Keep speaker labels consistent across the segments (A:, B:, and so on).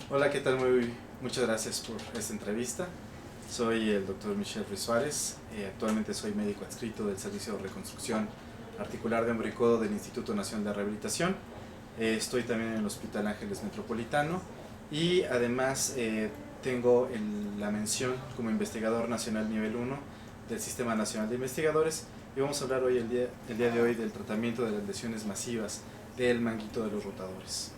A: Hola, ¿qué tal? Muchas gracias por esta entrevista. Soy el doctor Michel Ruiz Suárez. Actualmente soy médico adscrito del Servicio de Reconstrucción Articular de Hombro y Codo del Instituto Nacional de Rehabilitación. Estoy también en el Hospital Ángeles Metropolitano y además tengo la mención como investigador nacional nivel 1 del Sistema Nacional de Investigadores, y vamos a hablar hoy el día de hoy del tratamiento de las lesiones masivas del manguito de los rotadores.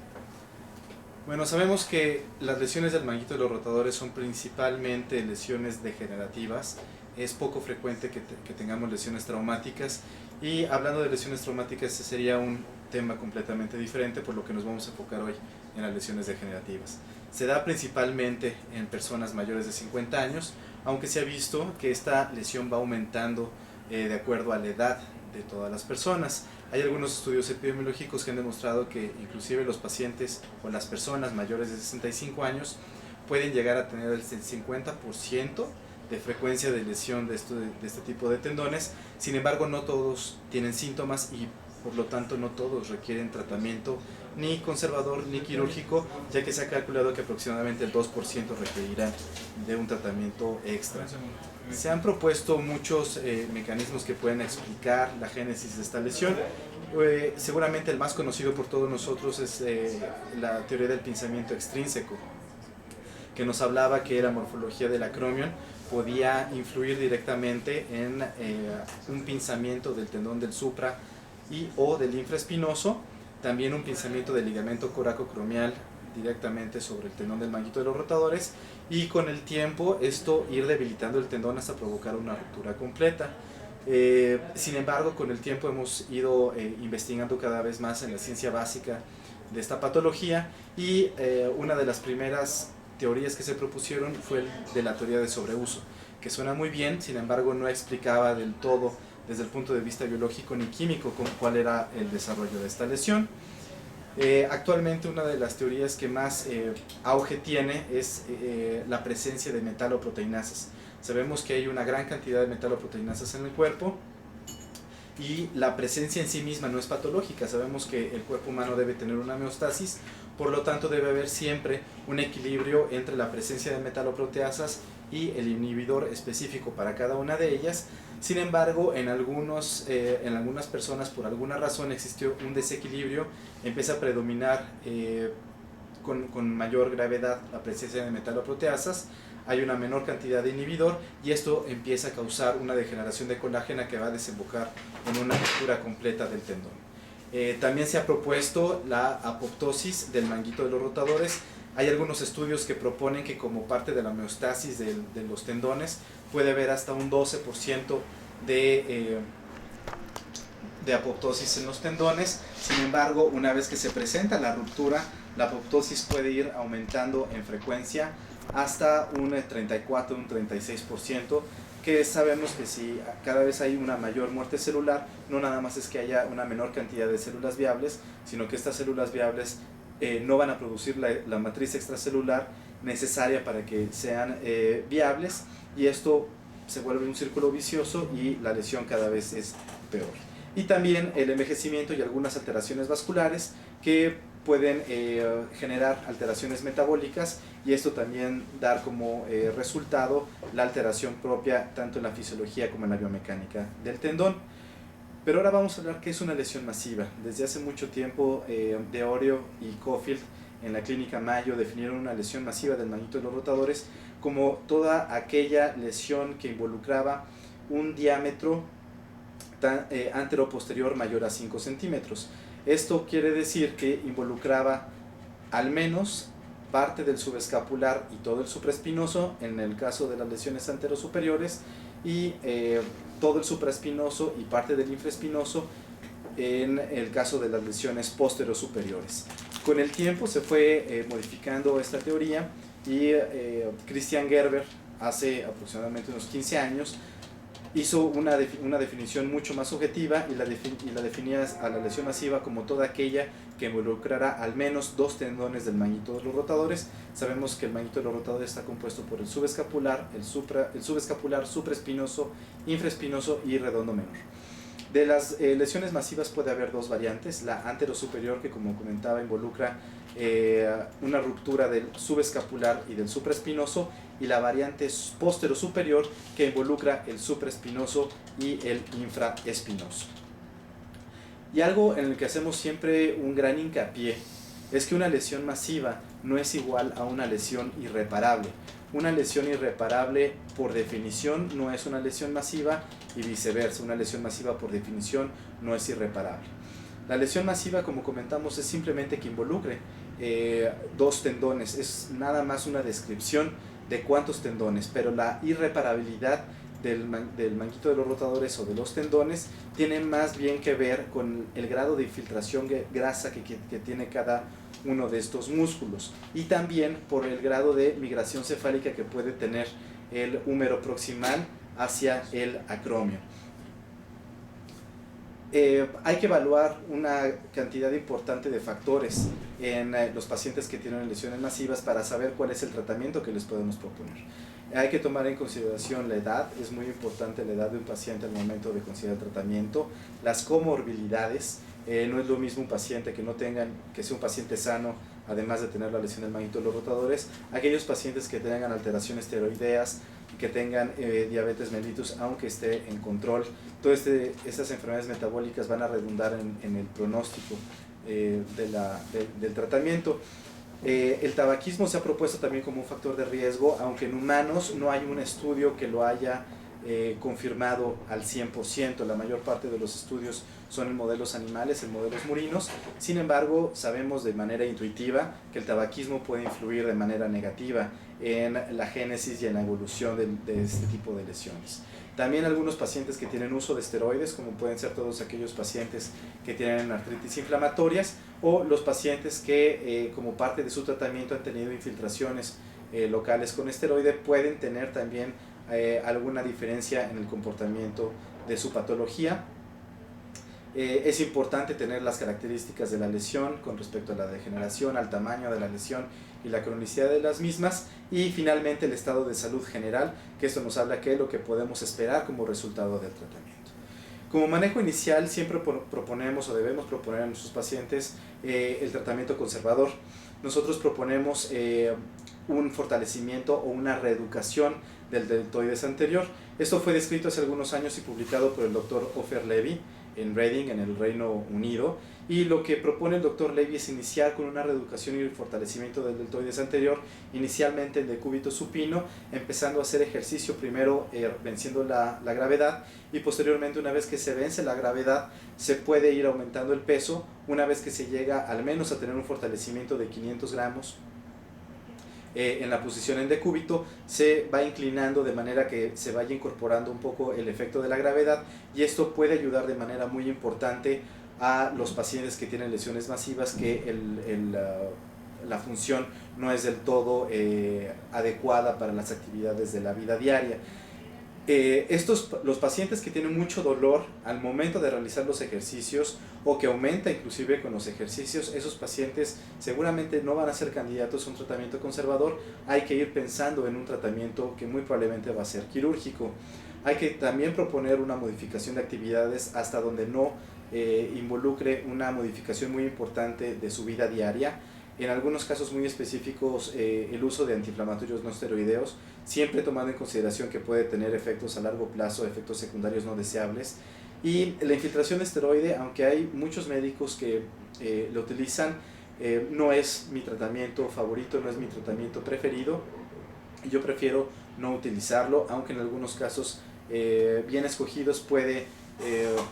A: Bueno, sabemos que las lesiones del manguito de los rotadores son principalmente lesiones degenerativas. Es poco frecuente que tengamos lesiones traumáticas, y hablando de lesiones traumáticas, este sería un tema completamente diferente, por lo que nos vamos a enfocar hoy en las lesiones degenerativas. Se da principalmente en personas mayores de 50 años, aunque se ha visto que esta lesión va aumentando de acuerdo a la edad de todas las personas. Hay algunos estudios epidemiológicos que han demostrado que inclusive los pacientes o las personas mayores de 65 años pueden llegar a tener el 50% de frecuencia de lesión de este tipo de tendones. Sin embargo, no todos tienen síntomas y por lo tanto no todos requieren tratamiento ni conservador ni quirúrgico, ya que se ha calculado que aproximadamente el 2% requerirá de un tratamiento extra. Se han propuesto muchos mecanismos que pueden explicar la génesis de esta lesión. Seguramente el más conocido por todos nosotros es la teoría del pinzamiento extrínseco, que nos hablaba que la morfología del acromion podía influir directamente en un pinzamiento del tendón del supra o del infraespinoso, también un pinzamiento del ligamento coracocromial directamente sobre el tendón del manguito de los rotadores, y con el tiempo esto ir debilitando el tendón hasta provocar una ruptura completa. Sin embargo, con el tiempo hemos ido investigando cada vez más en la ciencia básica de esta patología, y una de las primeras teorías que se propusieron fue de la teoría de sobreuso, que suena muy bien, sin embargo no explicaba del todo desde el punto de vista biológico ni químico cuál era el desarrollo de esta lesión. Actualmente una de las teorías que más auge tiene es la presencia de metaloproteinasas. Sabemos que hay una gran cantidad de metaloproteinasas en el cuerpo, y la presencia en sí misma no es patológica. Sabemos que el cuerpo humano debe tener una homeostasis, por lo tanto debe haber siempre un equilibrio entre la presencia de metaloproteasas y el inhibidor específico para cada una de ellas. Sin embargo, en algunas personas, por alguna razón, existió un desequilibrio, empieza a predominar con mayor gravedad la presencia de metaloproteasas, hay una menor cantidad de inhibidor, y esto empieza a causar una degeneración de colágena que va a desembocar en una ruptura completa del tendón. También se ha propuesto la apoptosis del manguito de los rotadores. Hay algunos estudios que proponen que como parte de la homeostasis de los tendones puede haber hasta un 12% de apoptosis en los tendones. Sin embargo, una vez que se presenta la ruptura, la apoptosis puede ir aumentando en frecuencia hasta un 34, un 36%, que sabemos que si cada vez hay una mayor muerte celular, no nada más es que haya una menor cantidad de células viables, sino que estas células viables no van a producir la matriz extracelular necesaria para que sean viables, y esto se vuelve un círculo vicioso y la lesión cada vez es peor. Y también el envejecimiento y algunas alteraciones vasculares que pueden generar alteraciones metabólicas, y esto también dar como resultado la alteración propia tanto en la fisiología como en la biomecánica del tendón. Pero ahora vamos a hablar qué es una lesión masiva. Desde hace mucho tiempo De Orio y Cofield en la clínica Mayo definieron una lesión masiva del manguito de los rotadores como toda aquella lesión que involucraba un diámetro antero-posterior mayor a 5 centímetros. Esto quiere decir que involucraba al menos parte del subescapular y todo el supraespinoso en el caso de las lesiones anterosuperiores, y todo el supraespinoso y parte del infraespinoso en el caso de las lesiones posterosuperiores. Con el tiempo se fue modificando esta teoría, y Christian Gerber hace aproximadamente unos 15 años hizo una definición mucho más objetiva, y la definía a la lesión masiva como toda aquella que involucrará al menos dos tendones del manguito de los rotadores. Sabemos que el manguito de los rotadores está compuesto por el subescapular, el subescapular, supraespinoso, infraespinoso y redondo menor. De las lesiones masivas puede haber dos variantes: la anterosuperior, que como comentaba involucra una ruptura del subescapular y del supraespinoso, y la variante posterior-superior, que involucra el supraespinoso y el infraespinoso. Y algo en el que hacemos siempre un gran hincapié es que una lesión masiva no es igual a una lesión irreparable. Una lesión irreparable, por definición, no es una lesión masiva, y viceversa. Una lesión masiva, por definición, no es irreparable. La lesión masiva, como comentamos, es simplemente que involucre dos tendones. Es nada más una descripción de cuántos tendones, pero la irreparabilidad del manguito de los rotadores o de los tendones tiene más bien que ver con el grado de infiltración grasa que tiene cada uno de estos músculos, y también por el grado de migración cefálica que puede tener el húmero proximal hacia el acromio. Hay que evaluar una cantidad importante de factores en los pacientes que tienen lesiones masivas para saber cuál es el tratamiento que les podemos proponer. Hay que tomar en consideración la edad. Es muy importante la edad de un paciente al momento de considerar el tratamiento. Las comorbilidades. No es lo mismo un paciente que sea un paciente sano, además de tener la lesión del manguito de los rotadores, aquellos pacientes que tengan alteraciones tiroideas, que tengan diabetes mellitus, aunque esté en control. Todas estas enfermedades metabólicas van a redundar en el pronóstico del tratamiento. El tabaquismo se ha propuesto también como un factor de riesgo, aunque en humanos no hay un estudio que lo haya confirmado al 100%. La mayor parte de los estudios son en modelos animales, en modelos murinos. Sin embargo, sabemos de manera intuitiva que el tabaquismo puede influir de manera negativa en la génesis y en la evolución de este tipo de lesiones. También algunos pacientes que tienen uso de esteroides, como pueden ser todos aquellos pacientes que tienen artritis inflamatorias, o los pacientes que como parte de su tratamiento han tenido infiltraciones locales con esteroide, pueden tener también alguna diferencia en el comportamiento de su patología. Es importante tener las características de la lesión con respecto a la degeneración, al tamaño de la lesión y la cronicidad de las mismas, y finalmente el estado de salud general, que esto nos habla qué es lo que podemos esperar como resultado del tratamiento. Como manejo inicial siempre proponemos o debemos proponer a nuestros pacientes el tratamiento conservador. Nosotros proponemos un fortalecimiento o una reeducación del deltoides anterior. Esto fue descrito hace algunos años y publicado por el Dr. Ofer Levy en Reading, en el Reino Unido, y lo que propone el Dr. Levy es iniciar con una reeducación y fortalecimiento del deltoides anterior, inicialmente el decúbito supino, empezando a hacer ejercicio primero venciendo la gravedad, y posteriormente, una vez que se vence la gravedad, se puede ir aumentando el peso. Una vez que se llega al menos a tener un fortalecimiento de 500 gramos en la posición en decúbito, se va inclinando de manera que se vaya incorporando un poco el efecto de la gravedad, y esto puede ayudar de manera muy importante a los pacientes que tienen lesiones masivas, que la función no es del todo adecuada para las actividades de la vida diaria. Los pacientes que tienen mucho dolor al momento de realizar los ejercicios, o que aumenta inclusive con los ejercicios, esos pacientes seguramente no van a ser candidatos a un tratamiento conservador. Hay que ir pensando en un tratamiento que muy probablemente va a ser quirúrgico. Hay que también proponer una modificación de actividades hasta donde no involucre una modificación muy importante de su vida diaria. En algunos casos muy específicos, el uso de antiinflamatorios no esteroideos, siempre tomando en consideración que puede tener efectos a largo plazo, efectos secundarios no deseables. Y la infiltración de esteroide, aunque hay muchos médicos que lo utilizan, no es mi tratamiento favorito, no es mi tratamiento preferido. Yo prefiero no utilizarlo, aunque en algunos casos bien escogidos puede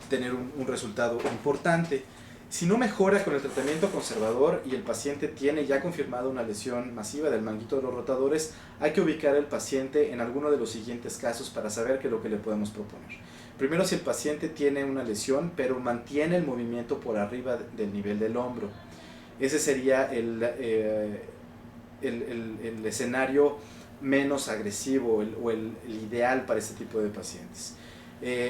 A: tener un resultado importante. Si no mejora con el tratamiento conservador y el paciente tiene ya confirmado una lesión masiva del manguito de los rotadores, hay que ubicar al paciente en alguno de los siguientes casos para saber qué es lo que le podemos proponer. Primero, si el paciente tiene una lesión pero mantiene el movimiento por arriba del nivel del hombro. Ese sería el escenario menos agresivo o el ideal para este tipo de pacientes.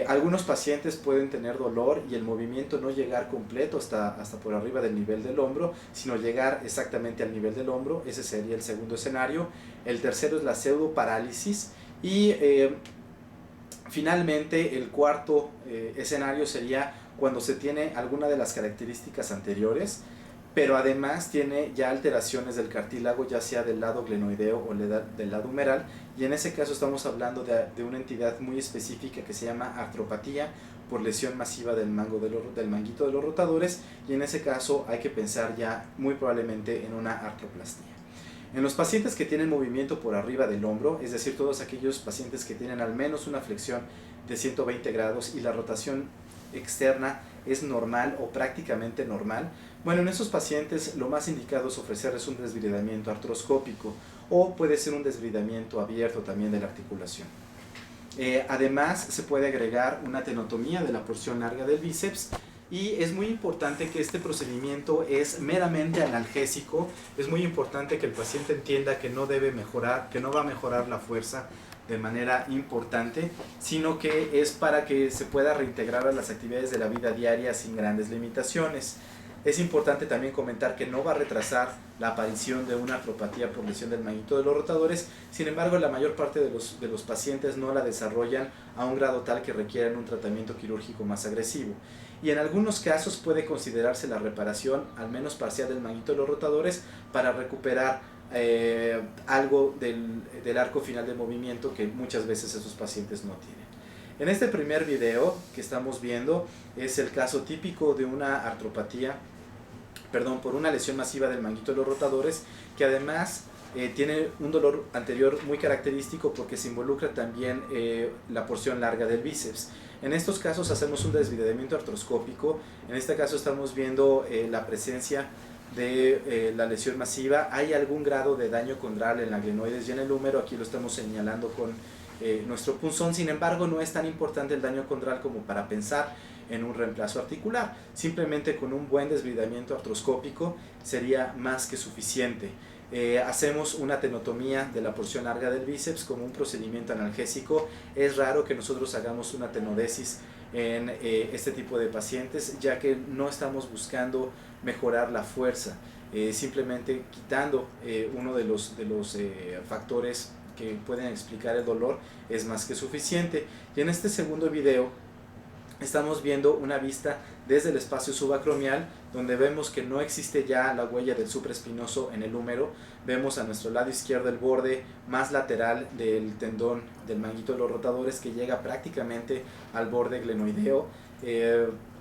A: Algunos pacientes pueden tener dolor y el movimiento no llegar completo hasta por arriba del nivel del hombro, sino llegar exactamente al nivel del hombro. Ese sería el segundo escenario. El tercero es la pseudoparálisis, y finalmente el cuarto escenario sería cuando se tiene alguna de las características anteriores, pero además tiene ya alteraciones del cartílago, ya sea del lado glenoideo o del lado humeral, y en ese caso estamos hablando de una entidad muy específica que se llama artropatía por lesión masiva del manguito de los rotadores, y en ese caso hay que pensar ya muy probablemente en una artroplastía. En los pacientes que tienen movimiento por arriba del hombro, es decir, todos aquellos pacientes que tienen al menos una flexión de 120 grados y la rotación externa es normal o prácticamente normal, bueno, en esos pacientes lo más indicado es ofrecerles un desbridamiento artroscópico o puede ser un desbridamiento abierto también de la articulación. Además, se puede agregar una tenotomía de la porción larga del bíceps, y es muy importante que este procedimiento es meramente analgésico. Es muy importante que el paciente entienda que no debe mejorar, que no va a mejorar la fuerza de manera importante, sino que es para que se pueda reintegrar a las actividades de la vida diaria sin grandes limitaciones. Es importante también comentar que no va a retrasar la aparición de una artropatía por lesión del manguito de los rotadores. Sin embargo, la mayor parte de los pacientes no la desarrollan a un grado tal que requieran un tratamiento quirúrgico más agresivo. Y en algunos casos puede considerarse la reparación, al menos parcial, del manguito de los rotadores para recuperar algo del arco final de movimiento que muchas veces esos pacientes no tienen. En este primer video que estamos viendo es el caso típico de una artropatía, por una lesión masiva del manguito de los rotadores, que además tiene un dolor anterior muy característico porque se involucra también la porción larga del bíceps. En estos casos hacemos un desbridamiento artroscópico. En este caso estamos viendo la presencia de la lesión masiva. Hay algún grado de daño condral en la glenoides y en el húmero, aquí lo estamos señalando con nuestro punzón. Sin embargo, no es tan importante el daño condral como para pensar en un reemplazo articular. Simplemente con un buen desbridamiento artroscópico sería más que suficiente. Hacemos una tenotomía de la porción larga del bíceps como un procedimiento analgésico. Es raro que nosotros hagamos una tenodesis en este tipo de pacientes, ya que no estamos buscando mejorar la fuerza, simplemente quitando uno de los factores que pueden explicar el dolor es más que suficiente. Y en este segundo video estamos viendo una vista desde el espacio subacromial, donde vemos que no existe ya la huella del supraespinoso en el húmero. Vemos a nuestro lado izquierdo el borde más lateral del tendón del manguito de los rotadores, que llega prácticamente al borde glenoideo.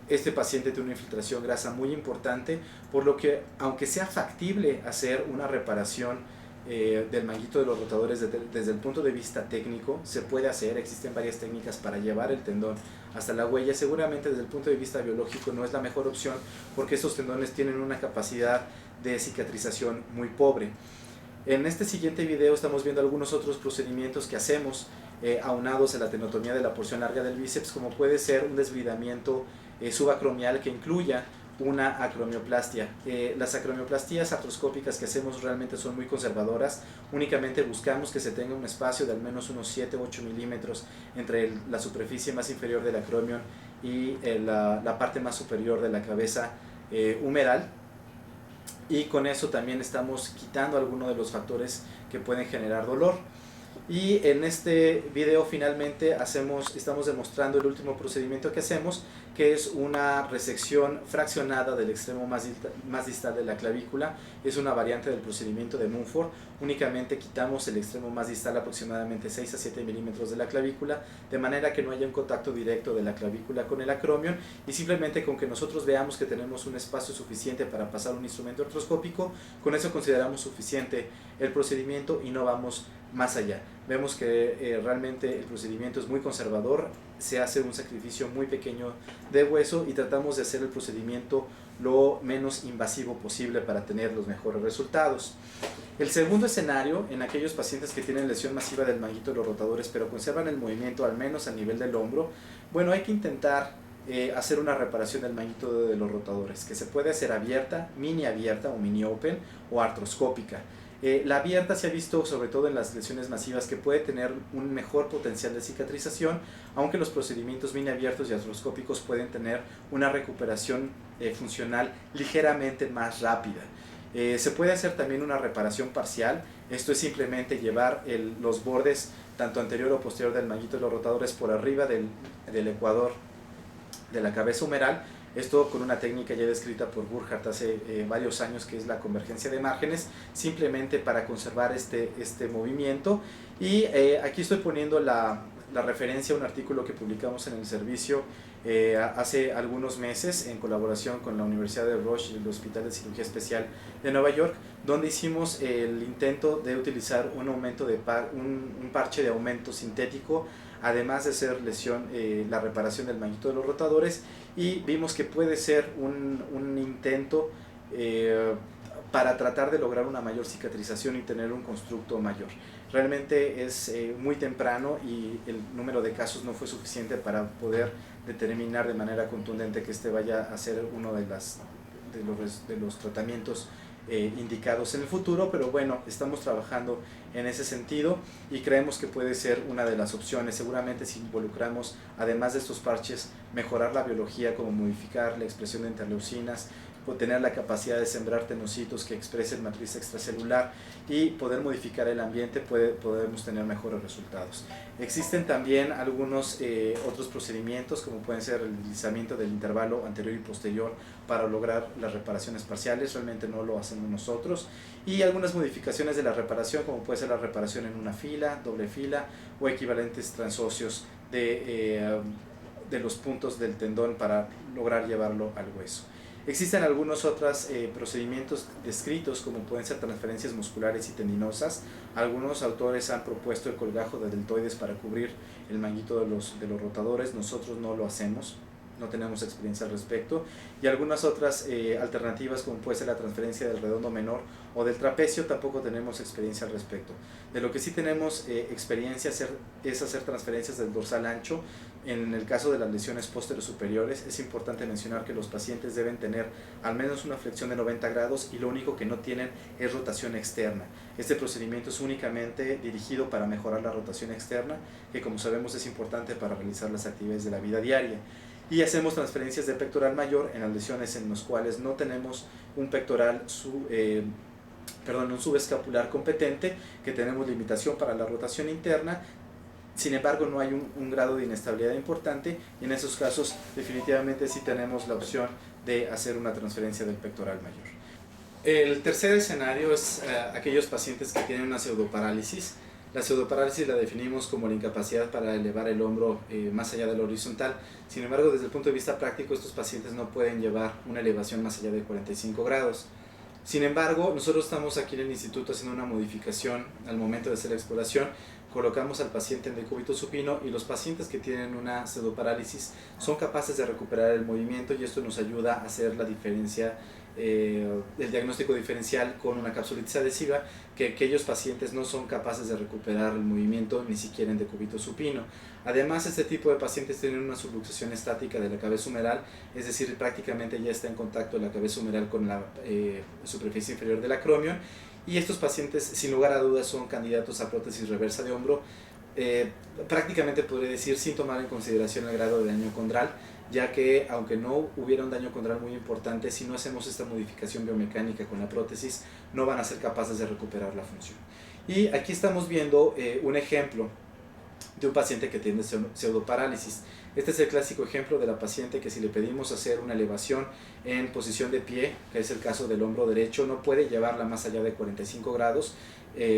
A: Este paciente tiene una infiltración grasa muy importante, por lo que aunque sea factible hacer una reparación del manguito de los rotadores desde el punto de vista técnico, se puede hacer. Existen varias técnicas para llevar el tendón hasta la huella. Seguramente desde el punto de vista biológico no es la mejor opción, porque estos tendones tienen una capacidad de cicatrización muy pobre. En este siguiente video estamos viendo algunos otros procedimientos que hacemos aunados a la tenotomía de la porción larga del bíceps, como puede ser un desbridamiento subacromial que incluya una acromioplastia. Las acromioplastías artroscópicas que hacemos realmente son muy conservadoras. Únicamente buscamos que se tenga un espacio de al menos unos 7-8 milímetros entre la superficie más inferior del acromion y la parte más superior de la cabeza humeral, y con eso también estamos quitando algunos de los factores que pueden generar dolor. Y en este video finalmente estamos demostrando el último procedimiento que hacemos, que es una resección fraccionada del extremo más distal de la clavícula. Es una variante del procedimiento de Mumford. Únicamente quitamos el extremo más distal, aproximadamente 6 a 7 milímetros de la clavícula, de manera que no haya un contacto directo de la clavícula con el acromion, y simplemente con que nosotros veamos que tenemos un espacio suficiente para pasar un instrumento artroscópico, con eso consideramos suficiente el procedimiento y no vamos más allá. Vemos que realmente el procedimiento es muy conservador, se hace un sacrificio muy pequeño de hueso y tratamos de hacer el procedimiento lo menos invasivo posible para tener los mejores resultados. El segundo escenario, en aquellos pacientes que tienen lesión masiva del manguito de los rotadores pero conservan el movimiento al menos a nivel del hombro, bueno, hay que intentar hacer una reparación del manguito de los rotadores, que se puede hacer abierta, mini abierta o mini open, o artroscópica. La abierta se ha visto sobre todo en las lesiones masivas que puede tener un mejor potencial de cicatrización, aunque los procedimientos mini abiertos y artroscópicos pueden tener una recuperación funcional ligeramente más rápida. Se puede hacer también una reparación parcial. Esto es simplemente llevar los bordes tanto anterior o posterior del manguito de los rotadores por arriba del ecuador de la cabeza humeral. Esto con una técnica ya descrita por Burkhardt hace varios años, que es la convergencia de márgenes, simplemente para conservar este movimiento. Y aquí estoy poniendo la referencia a un artículo que publicamos en el servicio hace algunos meses en colaboración con la Universidad de Rush y el Hospital de Cirugía Especial de Nueva York, donde hicimos el intento de utilizar un parche de aumento sintético, además de ser la reparación del manguito de los rotadores, y vimos que puede ser un intento para tratar de lograr una mayor cicatrización y tener un constructo mayor. Realmente es muy temprano y el número de casos no fue suficiente para poder determinar de manera contundente que este vaya a ser uno de los tratamientos indicados en el futuro, pero bueno, estamos trabajando en ese sentido y creemos que puede ser una de las opciones. Seguramente si involucramos, además de estos parches, mejorar la biología, como modificar la expresión de interleucinas, tener la capacidad de sembrar tenocitos que expresen matriz extracelular y poder modificar el ambiente, podemos tener mejores resultados. Existen también algunos otros procedimientos, como pueden ser el deslizamiento del intervalo anterior y posterior para lograr las reparaciones parciales. Realmente no lo hacemos nosotros, y algunas modificaciones de la reparación, como puede ser la reparación en una fila, doble fila o equivalentes transóseos de los puntos del tendón para lograr llevarlo al hueso. Existen algunos otros procedimientos descritos, como pueden ser transferencias musculares y tendinosas. Algunos autores han propuesto el colgajo de deltoides para cubrir el manguito de los rotadores. Nosotros no lo hacemos, no tenemos experiencia al respecto. Y algunas otras alternativas, como puede ser la transferencia del redondo menor o del trapecio, tampoco tenemos experiencia al respecto. De lo que sí tenemos experiencia es hacer transferencias del dorsal ancho. En el caso de las lesiones posterior-superiores, es importante mencionar que los pacientes deben tener al menos una flexión de 90 grados y lo único que no tienen es rotación externa. Este procedimiento es únicamente dirigido para mejorar la rotación externa, que como sabemos es importante para realizar las actividades de la vida diaria. Y hacemos transferencias de pectoral mayor en las lesiones en las cuales no tenemos un pectoral un subescapular competente, que tenemos limitación para la rotación interna. Sin embargo, no hay un grado de inestabilidad importante, y en esos casos definitivamente sí tenemos la opción de hacer una transferencia del pectoral mayor. El tercer escenario es aquellos pacientes que tienen una pseudoparálisis. La pseudoparálisis la definimos como la incapacidad para elevar el hombro más allá del horizontal. Sin embargo, desde el punto de vista práctico, estos pacientes no pueden llevar una elevación más allá de 45 grados. Sin embargo, nosotros estamos aquí en el instituto haciendo una modificación al momento de hacer la exploración. Colocamos al paciente en decúbito supino, y los pacientes que tienen una pseudoparálisis son capaces de recuperar el movimiento, y esto nos ayuda a hacer la diferencia, el diagnóstico diferencial con una capsulitis adhesiva, que aquellos pacientes no son capaces de recuperar el movimiento ni siquiera en decúbito supino. Además, este tipo de pacientes tienen una subluxación estática de la cabeza humeral, es decir, prácticamente ya está en contacto la cabeza humeral con la superficie inferior del acromion, y estos pacientes sin lugar a dudas son candidatos a prótesis reversa de hombro, prácticamente podría decir sin tomar en consideración el grado de daño condral, ya que aunque no hubiera un daño condral muy importante, si no hacemos esta modificación biomecánica con la prótesis, no van a ser capaces de recuperar la función. Y aquí estamos viendo un ejemplo de un paciente que tiene pseudoparálisis. Este es el clásico ejemplo de la paciente que, si le pedimos hacer una elevación en posición de pie, que es el caso del hombro derecho, no puede llevarla más allá de 45 grados,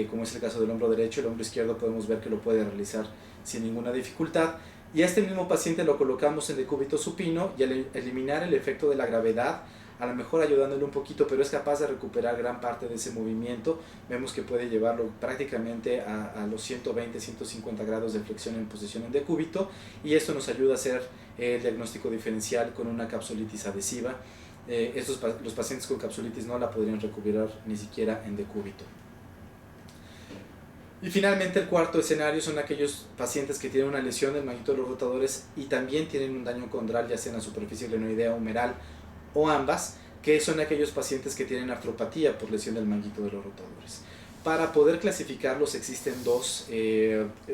A: como es el caso del hombro derecho. El hombro izquierdo podemos ver que lo puede realizar sin ninguna dificultad. Y a este mismo paciente lo colocamos en decúbito supino, y al eliminar el efecto de la gravedad, a lo mejor ayudándole un poquito, pero es capaz de recuperar gran parte de ese movimiento. Vemos que puede llevarlo prácticamente a los 120, 150 grados de flexión en posición en decúbito, y esto nos ayuda a hacer el diagnóstico diferencial con una capsulitis adhesiva. Los pacientes con capsulitis no la podrían recuperar ni siquiera en decúbito. Y finalmente, el cuarto escenario son aquellos pacientes que tienen una lesión del manguito de los rotadores y también tienen un daño condral, ya sea en la superficie glenoidea humeral o ambas, que son aquellos pacientes que tienen artropatía por lesión del manguito de los rotadores. Para poder clasificarlos existen dos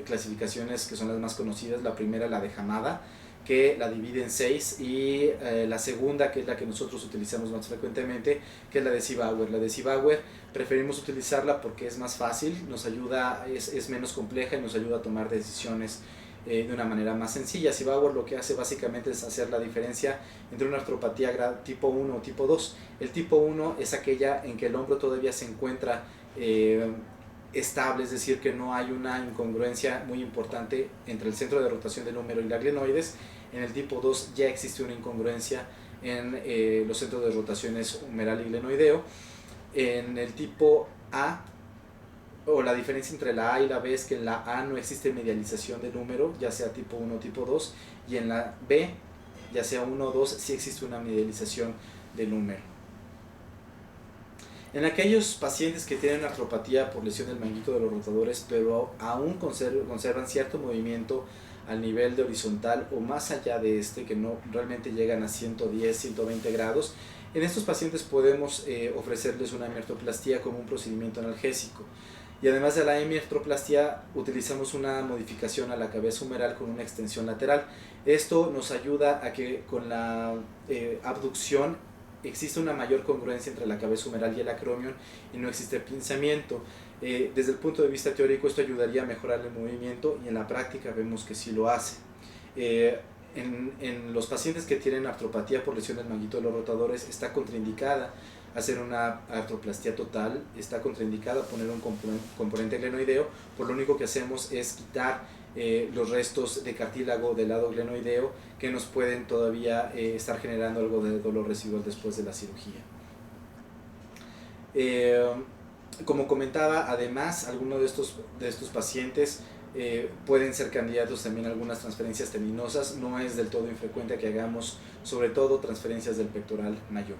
A: clasificaciones que son las más conocidas. La primera, la de Hamada, que la divide en 6, y la segunda, que es la que nosotros utilizamos más frecuentemente, que es la de Ziebauer. La de Ziebauer preferimos utilizarla porque es más fácil, nos ayuda, es menos compleja y nos ayuda a tomar decisiones de una manera más sencilla. Sibauer lo que hace básicamente es hacer la diferencia entre una artropatía tipo 1 o tipo 2. El tipo 1 es aquella en que el hombro todavía se encuentra estable, es decir, que no hay una incongruencia muy importante entre el centro de rotación del húmero y la glenoides. En el tipo 2 ya existe una incongruencia en los centros de rotaciones humeral y glenoideo. En el tipo A, o la diferencia entre la A y la B, es que en la A no existe medialización del húmero, ya sea tipo 1 o tipo 2, y en la B, ya sea 1 o 2, sí existe una medialización del húmero. En aquellos pacientes que tienen artropatía por lesión del manguito de los rotadores, pero aún conservan cierto movimiento al nivel de horizontal o más allá de este, que no realmente llegan a 110, 120 grados, en estos pacientes podemos ofrecerles una hemiartroplastia como un procedimiento analgésico. Y además de la hemiartroplastia, utilizamos una modificación a la cabeza humeral con una extensión lateral. Esto nos ayuda a que con la abducción existe una mayor congruencia entre la cabeza humeral y el acromion y no existe pinzamiento. Desde el punto de vista teórico esto ayudaría a mejorar el movimiento y en la práctica vemos que sí lo hace. En los pacientes que tienen artropatía por lesión del manguito de los rotadores está contraindicada hacer una artroplastia total, está contraindicada poner un componente glenoideo, por lo único que hacemos es quitar los restos de cartílago del lado glenoideo que nos pueden todavía estar generando algo de dolor residual después de la cirugía. Como comentaba, además, algunos de estos pacientes pueden ser candidatos también a algunas transferencias tendinosas. No es del todo infrecuente que hagamos, sobre todo, transferencias del pectoral mayor.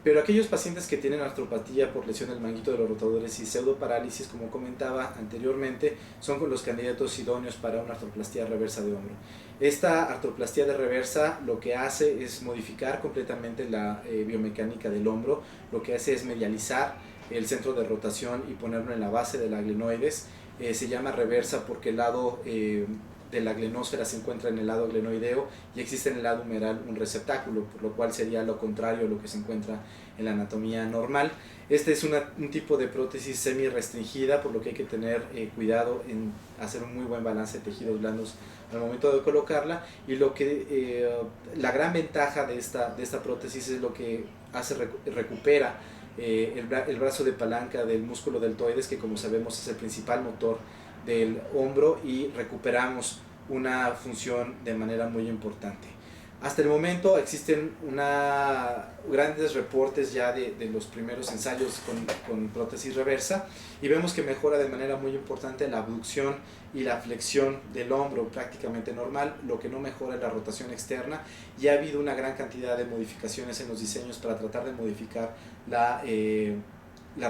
A: Pero aquellos pacientes que tienen artropatía por lesión del manguito de los rotadores y pseudoparálisis, como comentaba anteriormente, son los candidatos idóneos para una artroplastia reversa de hombro. Esta artroplastia de reversa lo que hace es modificar completamente la biomecánica del hombro, lo que hace es medializar el centro de rotación y ponerlo en la base de la glenoides. Se llama reversa porque el lado de la glenósfera se encuentra en el lado glenoideo y existe en el lado humeral un receptáculo, por lo cual sería lo contrario a lo que se encuentra en la anatomía normal. Este es un tipo de prótesis semi-restringida, por lo que hay que tener cuidado en hacer un muy buen balance de tejidos blandos al momento de colocarla, y la gran ventaja de esta prótesis es lo que recupera el brazo de palanca del músculo deltoides, que como sabemos es el principal motor del hombro, y recuperamos una función de manera muy importante. Hasta el momento existen grandes reportes ya de los primeros ensayos con prótesis reversa, y vemos que mejora de manera muy importante la abducción y la flexión del hombro, prácticamente normal. Lo que no mejora es la rotación externa, y ha habido una gran cantidad de modificaciones en los diseños para tratar de modificar la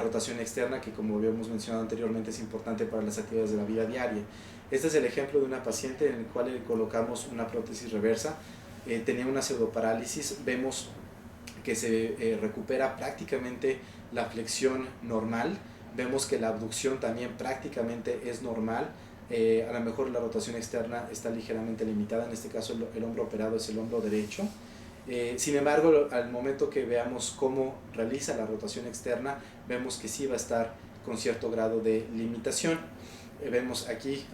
A: rotación externa, que como habíamos mencionado anteriormente es importante para las actividades de la vida diaria. Este es el ejemplo de una paciente en el cual le colocamos una prótesis reversa. Tenía una pseudoparálisis. Vemos que se recupera prácticamente la flexión normal, vemos que la abducción también prácticamente es normal. A lo mejor la rotación externa está ligeramente limitada, en este caso el hombro operado es el hombro derecho. Sin embargo, al momento que veamos cómo realiza la rotación externa, vemos que sí va a estar con cierto grado de limitación. Vemos aquí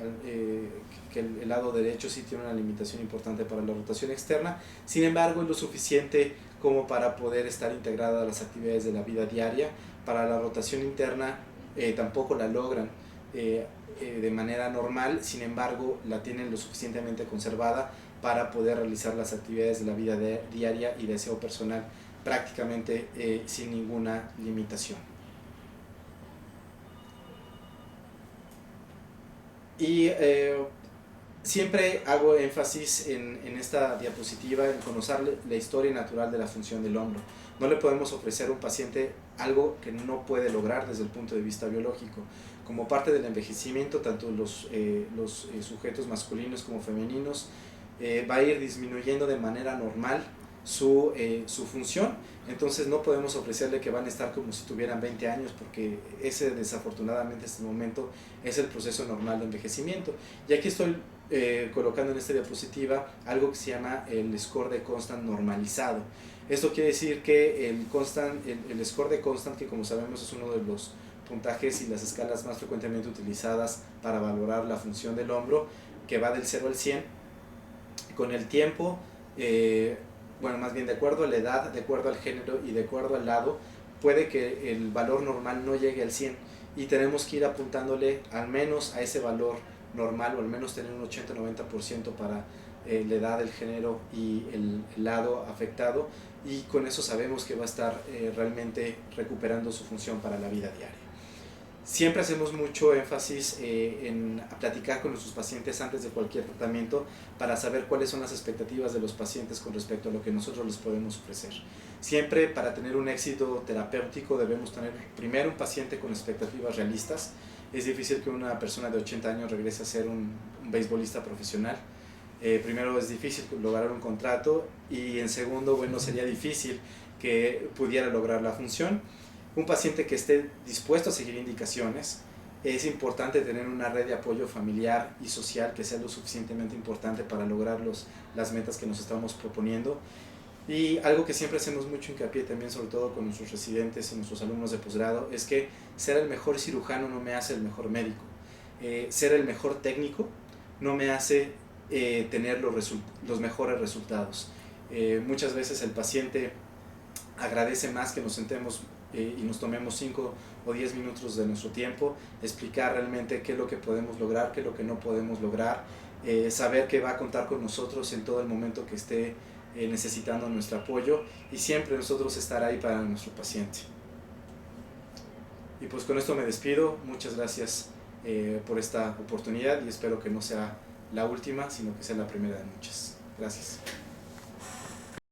A: que el lado derecho sí tiene una limitación importante para la rotación externa. Sin embargo, es lo suficiente como para poder estar integrada a las actividades de la vida diaria. Para la rotación interna tampoco la logran de manera normal, sin embargo la tienen lo suficientemente conservada para poder realizar las actividades de la vida diaria y de aseo personal prácticamente sin ninguna limitación. Y siempre hago énfasis en esta diapositiva en conocer la historia natural de la función del hombro. No le podemos ofrecer a un paciente algo que no puede lograr desde el punto de vista biológico. Como parte del envejecimiento, tanto los sujetos masculinos como femeninos va a ir disminuyendo de manera normal su función. Entonces no podemos ofrecerle que van a estar como si tuvieran 20 años, porque ese desafortunadamente en este momento es el proceso normal de envejecimiento. Y aquí estoy colocando en esta diapositiva algo que se llama el score de Constant normalizado. Esto quiere decir que el score de Constant, que como sabemos es uno de los puntajes y las escalas más frecuentemente utilizadas para valorar la función del hombro, que va del 0 al 100. Con el tiempo, bueno, más bien de acuerdo a la edad, de acuerdo al género y de acuerdo al lado, puede que el valor normal no llegue al 100 y tenemos que ir apuntándole al menos a ese valor normal, o al menos tener un 80-90% para la edad, el género y el lado afectado, y con eso sabemos que va a estar realmente recuperando su función para la vida diaria. Siempre hacemos mucho énfasis en platicar con nuestros pacientes antes de cualquier tratamiento para saber cuáles son las expectativas de los pacientes con respecto a lo que nosotros les podemos ofrecer. Siempre, para tener un éxito terapéutico, debemos tener primero un paciente con expectativas realistas. Es difícil que una persona de 80 años regrese a ser un beisbolista profesional. Primero, es difícil lograr un contrato, y en segundo, bueno, sería difícil que pudiera lograr la función. Un paciente que esté dispuesto a seguir indicaciones. Es importante tener una red de apoyo familiar y social que sea lo suficientemente importante para lograr las metas que nos estamos proponiendo. Y algo que siempre hacemos mucho hincapié también, sobre todo con nuestros residentes y nuestros alumnos de posgrado, es que ser el mejor cirujano no me hace el mejor médico. Ser el mejor técnico no me hace tener los mejores resultados. Muchas veces el paciente agradece más que nos sentemos y nos tomemos 5 o 10 minutos de nuestro tiempo, explicar realmente qué es lo que podemos lograr, qué es lo que no podemos lograr, saber que va a contar con nosotros en todo el momento que esté necesitando nuestro apoyo, y siempre nosotros estar ahí para nuestro paciente. Y pues con esto me despido. Muchas gracias por esta oportunidad, y espero que no sea la última, sino que sea la primera de muchas. Gracias.